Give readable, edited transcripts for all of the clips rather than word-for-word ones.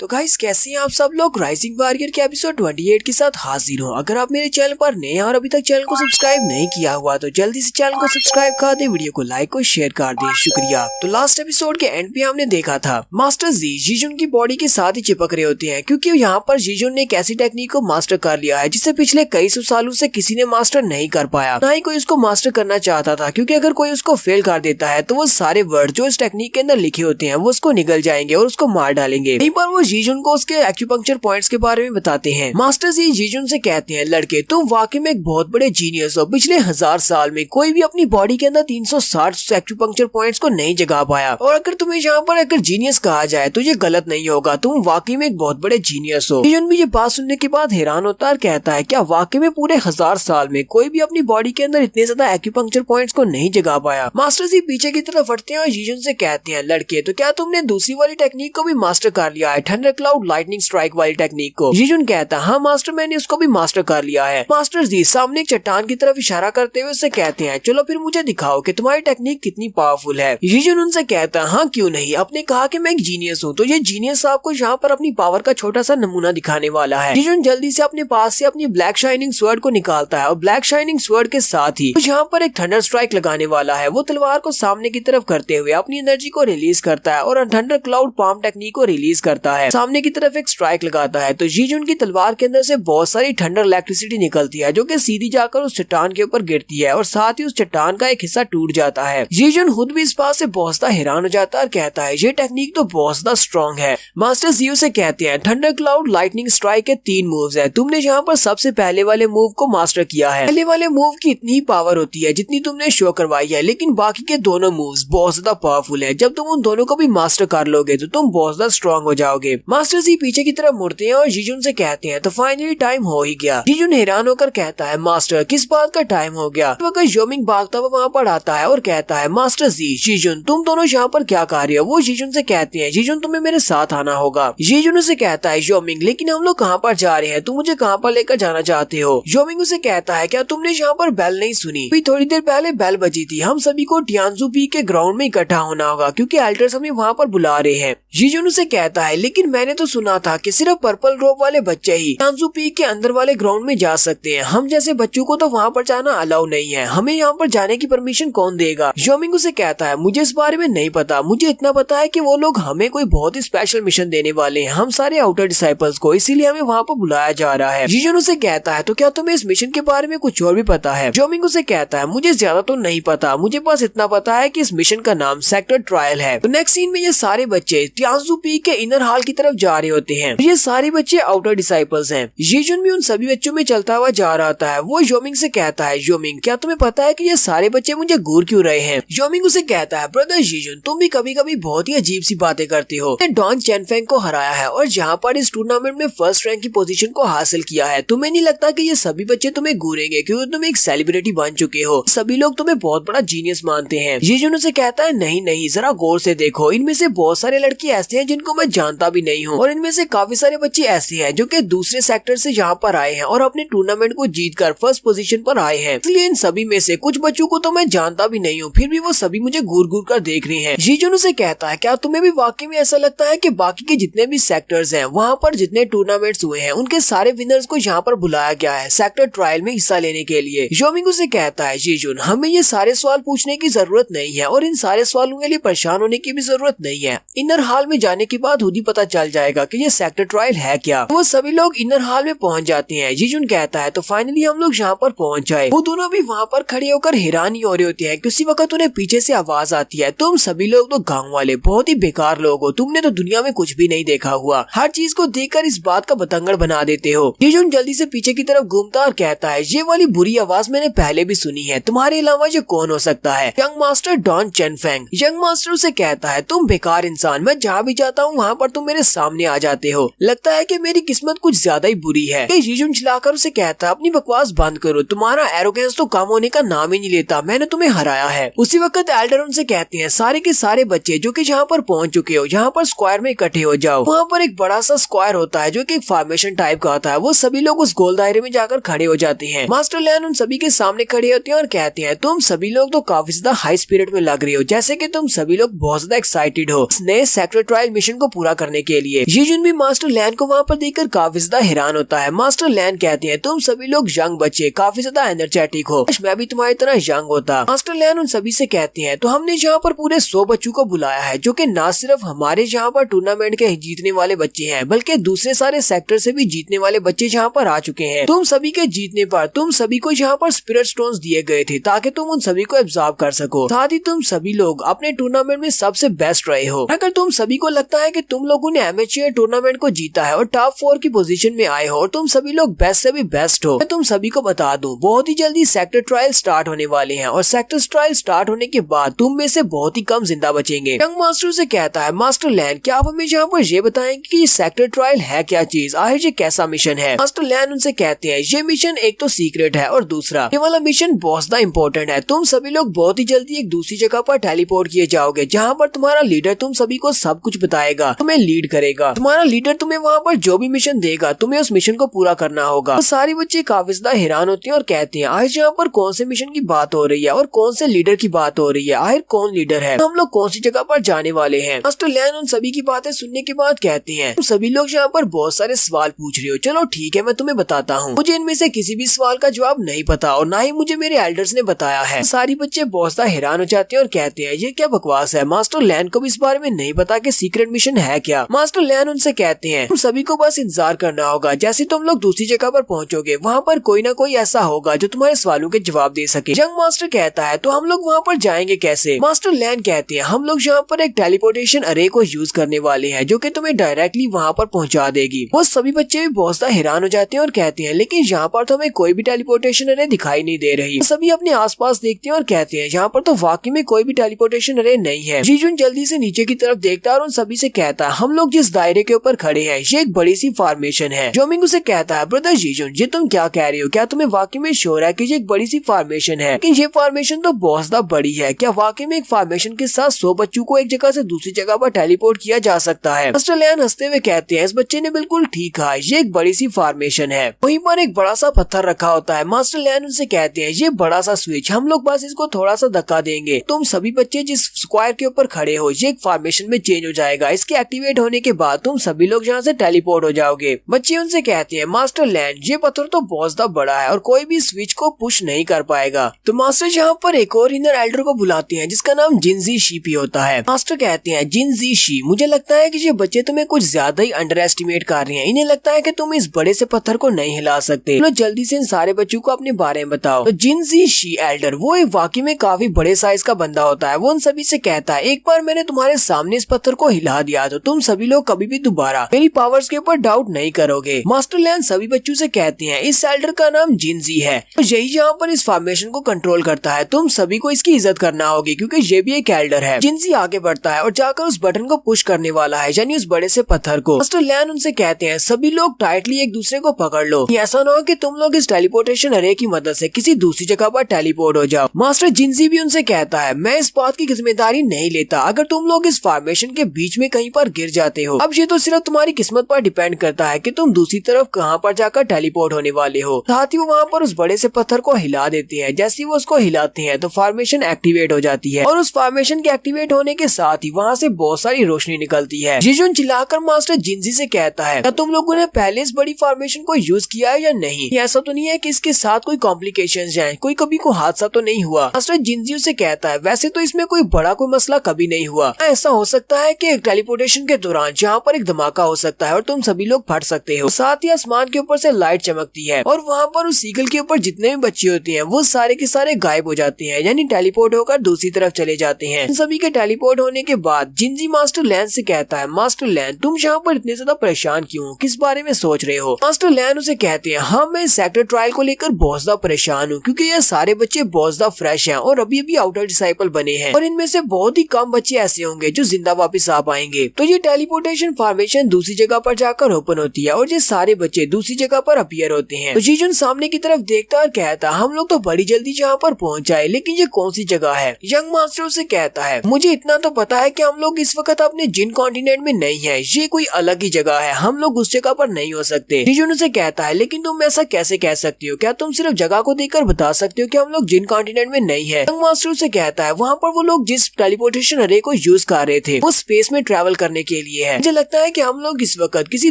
तो गाइस कैसे हैं आप सब लोग। राइजिंग वॉरियर के एपिसोड 28 के साथ हाजिर हूँ। अगर आप मेरे चैनल पर नए हैं और अभी तक चैनल को सब्सक्राइब नहीं किया हुआ तो जल्दी से चैनल को सब्सक्राइब कर दे, वीडियो को लाइक और शेयर कर दे, शुक्रिया। तो लास्ट एपिसोड के एंड पे हमने देखा था मास्टर जीजुन की बॉडी के साथ ही चिपक रहे होते हैं, क्योंकि यहाँ पर जीजुन ने एक ऐसी टेक्निक को मास्टर कर लिया है जिसे पिछले कई सौ सालों से किसी ने मास्टर नहीं कर पाया, ना ही कोई उसको मास्टर करना चाहता था, क्योंकि अगर कोई उसको फेल कर देता है तो वो सारे वर्ड जो इस टेक्निक के अंदर लिखे होते हैं वो उसको निगल जाएंगे और उसको मार डालेंगे। यहीं पर वो जीजुन को उसके एक्यूपंक्चर पॉइंट्स के बारे में बताते हैं। मास्टर जी जीजुन से कहते हैं, लड़के तुम वाकई में एक बहुत बड़े जीनियस हो। पिछले 1000 साल में कोई भी अपनी बॉडी के अंदर 360 एक्यूपंक्चर पॉइंट्स को नहीं जगा पाया, और अगर तुम्हें यहाँ पर अगर जीनियस कहा जाए तो ये गलत नहीं होगा, तुम वाकई में एक बहुत बड़े जीनियस हो। जीजुन भी ये बात सुनने के बाद हैरान होता है, कहता है क्या वाकई में पूरे 1000 साल में कोई भी अपनी बॉडी के अंदर इतने ज्यादा एक्यूपंक्चर पॉइंट्स को नहीं जगा पाया। मास्टर जी पीछे की तरफ हटते हैं और जीजुन से कहते हैं, लड़के तो क्या तुमने दूसरी वाली टेक्निक को भी मास्टर कर लिया है, थंडर क्लाउड लाइटनिंग स्ट्राइक वाली टेक्निक को? जीजुन कहता है, हाँ मास्टर मैंने उसको भी मास्टर कर लिया है। मास्टर जी सामने एक चट्टान की तरफ इशारा करते हुए उससे कहते हैं, चलो फिर मुझे दिखाओ कि तुम्हारी टेक्निक कितनी पावरफुल है। जीजुन उनसे कहता है, हाँ क्यों नहीं, आपने कहा कि मैं एक जीनियस हूँ तो ये जीनियस आपको यहाँ पर अपनी पावर का छोटा सा नमूना दिखाने वाला है। जीजुन जल्दी से अपने पास से अपनी ब्लैक शाइनिंग स्वर्ड को निकालता है और ब्लैक शाइनिंग स्वर्ड के साथ ही यहाँ पर एक थंडर स्ट्राइक लगाने वाला है। वो तलवार को सामने की तरफ करते हुए अपनी एनर्जी को रिलीज करता है और थंडर क्लाउड पाम टेक्निक को रिलीज करता है। सामने की तरफ एक स्ट्राइक लगाता है तो जीजुन की तलवार के अंदर से बहुत सारी थंडर इलेक्ट्रिसिटी निकलती है जो कि सीधी जाकर उस चट्टान के ऊपर गिरती है और साथ ही उस चट्टान का एक हिस्सा टूट जाता है। जीजुन खुद भी इस बात से बहुत ज्यादा हैरान हो जाता है और कहता है, ये टेक्निक तो बहुत ज्यादा स्ट्रॉन्ग है। मास्टर जीओ से कहते हैं, थंडर क्लाउड लाइटनिंग स्ट्राइक के 3 मूव्स है, तुमने यहाँ पर सबसे पहले वाले मूव को मास्टर किया है। पहले वाले मूव की इतनी पावर होती है जितनी तुमने शो करवाई है, लेकिन बाकी के दोनों मूव्स बहुत ज्यादा पावरफुल है। जब तुम उन दोनों को भी मास्टर कर लोगे तो तुम बहुत ज्यादा स्ट्रॉन्ग हो जाओगे। मास्टर जी पीछे की तरफ मुड़ते हैं और जीजुन से कहते हैं, तो फाइनली टाइम हो ही गया। जीजुन हैरान होकर कहता है, मास्टर किस बात का टाइम हो गया? तो योमिंग भागता हुआ वहाँ पर आता है और कहता है, मास्टर जी जीजुन तुम दोनों यहाँ पर क्या कर रहे हो? वो जीजुन से कहते हैं, जीजुन तुम्हें मेरे साथ आना होगा। जीजुन उसे कहता है, योमिंग लेकिन हम लोग कहाँ पर जा रहे हैं, तुम मुझे कहाँ पर लेकर जाना चाहते हो? योमिंग उसे कहता है, क्या तुमने यहाँ पर बेल नहीं सुनी? अभी थोड़ी देर पहले बेल बजी थी, हम सभी को टियानजू पीक के ग्राउंड में इकट्ठा होना होगा क्योंकि एल्डर्स हमें वहाँ पर बुला रहे हैं। जीजुन उसे कहता है, लेकिन मैंने तो सुना था कि सिर्फ पर्पल रोब वाले बच्चे ही टियानजू पीक के अंदर वाले ग्राउंड में जा सकते हैं, हम जैसे बच्चों को तो वहाँ पर जाना अलाउ नहीं है, हमें यहाँ पर जाने की परमिशन कौन देगा? योमिंग उसे कहता है, मुझे इस बारे में नहीं पता, मुझे इतना पता है कि वो लोग हमें कोई बहुत ही स्पेशल मिशन देने वाले हैं, हम सारे आउटर डिसाइपल्स को, इसीलिए हमें वहाँ पर बुलाया जा रहा है। जीजुन उसे कहता है, तो क्या तुम्हें इस मिशन के बारे में कुछ और भी पता है? योमिंग उसे कहता है, मुझे ज्यादा तो नहीं पता, मुझे बस इतना पता है कि इस मिशन का नाम सेक्टर ट्रायल है। तो नेक्स्ट सीन में ये सारे बच्चे टियानजू पीक के इनर हॉल की तरफ जा रहे होते हैं। ये सारे बच्चे आउटर डिसाइपल्स हैं। जीजुन भी उन सभी बच्चों में चलता हुआ जा रहा था। वो योमिंग से कहता है, योमिंग क्या तुम्हें पता है कि ये सारे बच्चे मुझे घूर क्यों रहे हैं? योमिंग उसे कहता है, ब्रदर जीजुन तुम भी कभी कभी बहुत ही अजीब सी बातें करते हो। डॉन चेनफेंग को हराया है और यहाँ पर इस टूर्नामेंट में फर्स्ट रैंक की पोजीशन को हासिल किया है, तुम्हें नहीं लगता कि ये सभी बच्चे तुम्हें घूरेंगे क्योंकि तुम एक सेलिब्रिटी बन चुके हो, सभी लोग तुम्हें बहुत बड़ा जीनियस मानते हैं? जीजुन उसे कहता है, नहीं नहीं जरा गौर से देखो, इनमें से बहुत सारे लड़के ऐसे हैं जिनको मैं जानता भी नहीं हूँ, और इनमें से काफी सारे बच्चे ऐसे हैं जो कि दूसरे सेक्टर से यहाँ पर आए हैं और अपने टूर्नामेंट को जीतकर फर्स्ट पोजीशन पर आए हैं, इसलिए इन सभी में से कुछ बच्चों को तो मैं जानता भी नहीं हूँ, फिर भी वो सभी मुझे घूर घूर कर देख रहे हैं। जीजुन उसे कहता है, क्या तुम्हें भी वाकई में ऐसा लगता है कि बाकी के जितने भी सेक्टर्स हैं वहाँ पर जितने टूर्नामेंट्स हुए हैं उनके सारे विनर्स को यहाँ पर बुलाया गया है सेक्टर ट्रायल में हिस्सा लेने के लिए? योमिंग उसे कहता है, जीजुन हमें ये सारे सवाल पूछने की जरूरत नहीं है और इन सारे सवालों के लिए परेशान होने की भी जरूरत नहीं है, इनर हॉल में जाने के बाद खुद ही पता चल जाएगा कि ये सेक्टर ट्रायल है क्या। वो सभी लोग इनर हॉल में पहुंच जाते हैं। जीजुन कहता है, तो फाइनली हम लोग यहाँ पर पहुंच जाए। वो दोनों भी वहाँ पर खड़े होकर हैरान ही हो रहे होते हैं कि उसी वक्त उन्हें पीछे से आवाज आती है, तुम सभी लोग तो गाँव वाले बहुत ही बेकार लोग हो, तुमने तो दुनिया में कुछ भी नहीं देखा हुआ, हर चीज को देखकर इस बात का बतंगड़ बना देते हो। जीजुन जल्दी से पीछे की तरफ घूमता और कहता है, ये वाली बुरी आवाज मैंने पहले भी सुनी है, तुम्हारे अलावा ये कौन हो सकता है? Young master Don Chenfeng. Young master उसे कहता है, तुम बेकार इंसान, मैं जहाँ भी जाता हूँ वहाँ पर तुम मेरे सामने आ जाते हो, लगता है कि मेरी किस्मत कुछ ज्यादा ही बुरी है। जीजुन चिल्लाकर उसे कहता है, अपनी बकवास बंद करो, तुम्हारा एरोगेंस तो कम होने का नाम ही नहीं लेता, मैंने तुम्हें हराया है। उसी वक्त एल्डर उनसे कहते हैं, सारे के सारे बच्चे जो कि यहाँ पर पहुंच चुके हो यहाँ पर स्क्वायर में इकट्ठे हो जाओ। वहाँ पर एक बड़ा सा स्क्वायर होता है जो कि एक फॉर्मेशन टाइप का होता है, वो सभी लोग उस गोल दायरे में जाकर खड़े हो जाते हैं। मास्टर लियान उन सभी के सामने खड़े होते हैं और कहते हैं, तुम सभी लोग तो काफी ज्यादा हाई स्पिरिट में लग रही हो, जैसे कि तुम सभी लोग बहुत ज्यादा एक्साइटेड हो नए सेक्टर ट्रायल मिशन को पूरा करने के लिए। जीजुन भी मास्टर लैन को वहाँ पर देखकर काफी ज्यादा हैरान होता है। मास्टर लैन कहते हैं तुम सभी लोग यंग बच्चे काफी ज्यादा एनर्जेटिक हो, मैं भी तुम्हारी तरह यंग होता। मास्टर लैन उन सभी से कहते हैं तो हमने यहाँ पर पूरे 100 बच्चों को बुलाया है जो कि न सिर्फ हमारे यहाँ पर टूर्नामेंट के जीतने वाले बच्चे हैं बल्कि दूसरे सारे सेक्टर से भी जीतने वाले बच्चे यहाँ पर आ चुके हैं। तुम सभी के जीतने पर तुम सभी को यहाँ पर स्पिरिट स्टोन्स दिए गए थे ताकि तुम उन सभी को एब्जॉर्ब कर सको। साथ ही तुम सभी लोग अपने टूर्नामेंट में सबसे बेस्ट रहे हो। अगर तुम सभी को लगता है कि तुम लोगों ने एमेच्योर टूर्नामेंट को जीता है और टॉप 4 की पोजीशन में आए हो और तुम सभी लोग बेस्ट से भी बेस्ट हो, मैं तुम सभी को बता दूं बहुत ही जल्दी सेक्टर ट्रायल स्टार्ट होने वाले हैं और सेक्टर ट्रायल स्टार्ट होने के बाद तुम में से बहुत ही कम जिंदा बचेंगे। यंग मास्टर से कहता है मास्टर लैन क्या आप हमें यहाँ पर ये बताएंगे कि ये सेक्टर ट्रायल है क्या चीज, आखिर ये कैसा मिशन है। मास्टर लैन उनसे कहते हैं ये मिशन एक तो सीक्रेट है और दूसरा ये वाला मिशन बहुत ज्यादा इम्पोर्टेंट है। तुम सभी लोग बहुत ही जल्दी एक दूसरी जगह पर टेलीपोर्ट किए जाओगे जहाँ पर तुम्हारा लीडर तुम सभी को सब कुछ बताएगा, तुम्हें लीड करेगा। तुम्हारा लीडर तुम्हें वहाँ पर जो भी मिशन देगा तुम्हें उस मिशन को पूरा करना होगा। तो सारे बच्चे काफी ज्यादा हैरान होते हैं और कहते हैं आज यहाँ पर कौन से मिशन की बात हो रही है और कौन से लीडर की बात हो रही है, आखिर कौन लीडर है, हम लोग कौन सी जगह पर जाने वाले हैं। मास्टर लैन उन सभी की बातें सुनने के बाद कहते हैं तुम सभी लोग यहाँ पर बहुत सारे सवाल पूछ रहे हो, चलो ठीक है मैं तुम्हें बताता हूँ। मुझे इनमें से किसी भी सवाल का जवाब नहीं पता और ना ही मुझे मेरे एल्डर्स ने बताया है। सारे बच्चे बहुत ज्यादा हैरान हो जाते हैं और कहते हैं ये क्या बकवास है, मास्टर लैन को भी इस बारे में नहीं पता कि सीक्रेट मिशन है क्या। मास्टर लैन उनसे कहते हैं तुम सभी को बस इंतजार करना होगा, जैसे तुम लोग दूसरी जगह पर पहुंचोगे वहाँ पर कोई ना कोई ऐसा होगा जो तुम्हारे सवालों के जवाब दे सके। यंग मास्टर कहता है तो हम लोग वहाँ पर जाएंगे कैसे। मास्टर लैन कहते हैं हम लोग यहाँ पर एक टेलीपोर्टेशन अरे को यूज करने वाले हैं जो कि तुम्हें डायरेक्टली वहाँ पर पहुँचा देगी। वो सभी बच्चे भी बहुत ज्यादा हैरान हो जाते हैं और कहते हैं लेकिन यहाँ पर तो हमें कोई भी टेलीपोर्टेशन अरे दिखाई नहीं दे रही। सभी अपने आसपास देखते हैं और कहते हैं यहाँ पर तो वाकई में कोई भी टेलीपोर्टेशन अरे नहीं है। जीजुन जल्दी से नीचे की तरफ देखता है और उन सभी से कहता है हम लोग जिस दायरे के ऊपर खड़े हैं ये एक बड़ी सी फॉर्मेशन है। जोमिंग उसे कहता है ब्रदर जीजुन ये तुम क्या कह रहे हो, क्या तुम्हें वाकई में श्योर है कि ये एक बड़ी सी फॉर्मेशन है। लेकिन ये फॉर्मेशन तो बहुत ज्यादा बड़ी है, क्या वाकई में एक फॉर्मेशन के साथ 100 बच्चों को एक जगह से दूसरी जगह पर टेलीपोर्ट किया जा सकता है। मास्टर लैन हंसते हुए कहते हैं इस बच्चे ने बिल्कुल ठीक कहा, ये एक बड़ी सी फॉर्मेशन है। वहीं पर एक बड़ा सा पत्थर रखा होता है। मास्टर लैन उनसे कहते हैं ये बड़ा सा स्विच, हम लोग बस इसको थोड़ा सा धक्का देंगे, तुम सभी बच्चे जिस स्क्वायर के ऊपर खड़े हो ये एक फॉर्मेशन में चेंज हो जाएगा। इसके एक्टिवेट होने के बाद तुम सभी लोग यहाँ से टेलीपोर्ट हो जाओगे। बच्चे उनसे कहते हैं मास्टर लैन ये पत्थर तो बहुत ज्यादा बड़ा है और कोई भी स्विच को पुश नहीं कर पाएगा। तो मास्टर यहाँ पर एक और इनर एल्डर को बुलाते हैं जिसका नाम जिनजी शी होता है। मास्टर कहते हैं जिनजी शी मुझे लगता है कि ये बच्चे तुम्हें कुछ ज्यादा ही अंडर एस्टिमेट कर रहे हैं, इन्हें लगता है कि तुम इस बड़े से पत्थर को नहीं हिला सकते। तो जल्दी से इन सारे बच्चों को अपने बारे में बताओ। तो जिनजी शी एल्डर वो एक वाकई में काफी बड़े साइज का बंदा होता है। वो उन सभी से कहता है एक बार मैंने तुम्हारे सामने इस पत्थर को हिला दिया तो तुम सभी लोग कभी भी दोबारा मेरी पावर्स के ऊपर डाउट नहीं करोगे। मास्टर लैन सभी बच्चों से कहते हैं इस एल्डर का नाम जिनजी है, तो यही यहाँ पर इस फॉर्मेशन को कंट्रोल करता है, तुम सभी को इसकी इज्जत करना होगी क्योंकि ये भी एक एल्डर है। जिनजी आगे बढ़ता है और जाकर उस बटन को पुश करने वाला है, यानी उस बड़े से पत्थर को। मास्टर लैन उनसे कहते हैं सभी लोग टाइटली एक दूसरे को पकड़ लो, ऐसा ना हो कि तुम लोग इस टेलीपोर्टेशन अरे की मदद से किसी दूसरी जगह पर टेलीपोर्ट हो जाओ। मास्टर जिनजी भी उनसे कहता है मैं इस बात की जिम्मेदारी नहीं लेता अगर तुम लोग इस फॉर्मेशन के बीच में कहीं पर गिर जाते हो। अब ये तो सिर्फ तुम्हारी किस्मत पर डिपेंड करता है कि तुम दूसरी तरफ कहाँ पर जाकर टेलीपोर्ट होने वाले हो। साथ ही वो वहाँ पर उस बड़े से पत्थर को हिला देते हैं। जैसे ही वो उसको हिलाते हैं तो फॉर्मेशन एक्टिवेट हो जाती है और उस फॉर्मेशन के एक्टिवेट होने के साथ ही वहाँ से बहुत सारी रोशनी निकलती है। जीजुन चिल्लाकर मास्टर जिनजी से कहता है क्या तुम लोगों ने पहले इस बड़ी फॉर्मेशन को यूज किया है या नहीं, ऐसा तो नहीं है कि इसके साथ कोई कॉम्प्लिकेशंस जाएं, कोई कभी कोई हादसा तो नहीं हुआ। मास्टर जिनजी से कहता है वैसे तो इसमें कोई बड़ा कोई मसला कभी नहीं हुआ, ऐसा हो सकता है कि टेलीपोर्टेशन के दौरान जहाँ पर एक धमाका हो सकता है और तुम सभी लोग फट सकते हो। साथ ही आसमान के ऊपर से लाइट चमकती है और वहाँ पर उस ईगल के ऊपर जितने भी बच्चे होते हैं वो सारे के सारे गायब हो जाते हैं, यानी टेलीपोर्ट होकर दूसरी तरफ चले जाते हैं। इन सभी के टेलीपोर्ट होने के बाद जिनजी मास्टर लैन से कहता है मास्टर लैन तुम यहाँ पर इतने ज्यादा परेशान क्यों हो, किस बारे में सोच रहे हो। मास्टर लैन उसे कहते हैं हाँ मैं सेक्टर ट्रायल को लेकर बहुत ज्यादा परेशान हूँ क्योंकि ये सारे बच्चे बहुत ज्यादा फ्रेश हैं और अभी अभी आउटर डिसाइपल बने हैं और इनमें से बहुत ही कम बच्चे ऐसे होंगे जो जिंदा वापस आ पाएंगे। तो ये टेलीपोर्टेशन फॉर्मेशन दूसरी जगह पर जाकर ओपन होती है और ये सारे बच्चे दूसरी जगह पर अपीयर होते हैं। तो जीजुन सामने की तरफ देखता और कहता हम लोग तो बड़ी जल्दी यहाँ पर पहुँच जाए, लेकिन ये कौन सी जगह है। यंग मास्टर से कहता है मुझे इतना तो पता है कि हम लोग इस वक्त अपने जिन कॉन्टिनेंट में नहीं है, ये कोई अलग ही जगह है, हम लोग उस जगह पर नहीं हो सकते। जीजुन उसे कहता है लेकिन तुम ऐसा कैसे कह सकती हो, क्या तुम सिर्फ जगह को देखकर बता सकते हो कि हम लोग जिन कॉन्टिनेंट में नहीं है। यंग मास्टर से कहता है वहाँ पर वो लोग जिस टेलीपोर्टेशन अरे को यूज कर रहे थे वो स्पेस में ट्रेवल करने के लिए ये है। मुझे लगता है कि हम लोग इस वक्त किसी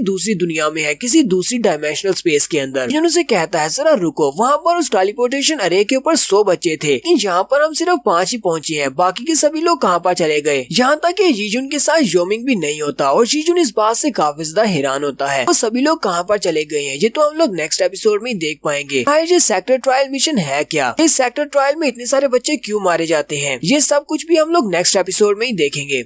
दूसरी दुनिया में है, किसी दूसरी डायमेंशनल स्पेस के अंदर। जीजून उसे कहता है जरा रुको, वहाँ पर उस टेलीपोर्टेशन अरे के ऊपर 100 बच्चे थे, लेकिन यहाँ पर हम सिर्फ 5 ही पहुँचे हैं, बाकी के सभी लोग कहाँ पर चले गए। यहाँ तक कि जीजून के साथ योमिंग भी नहीं होता और जीजून इस बात से काफी ज्यादा हैरान होता है वो सभी लोग कहाँ पर चले गए हैं। ये तो हम लोग नेक्स्ट एपिसोड में ही देख पाएंगे। ये सेक्टर ट्रायल मिशन है क्या, इस सेक्टर ट्रायल में इतने सारे बच्चे क्यों मारे जाते हैं, ये सब कुछ भी हम लोग नेक्स्ट एपिसोड में ही देखेंगे।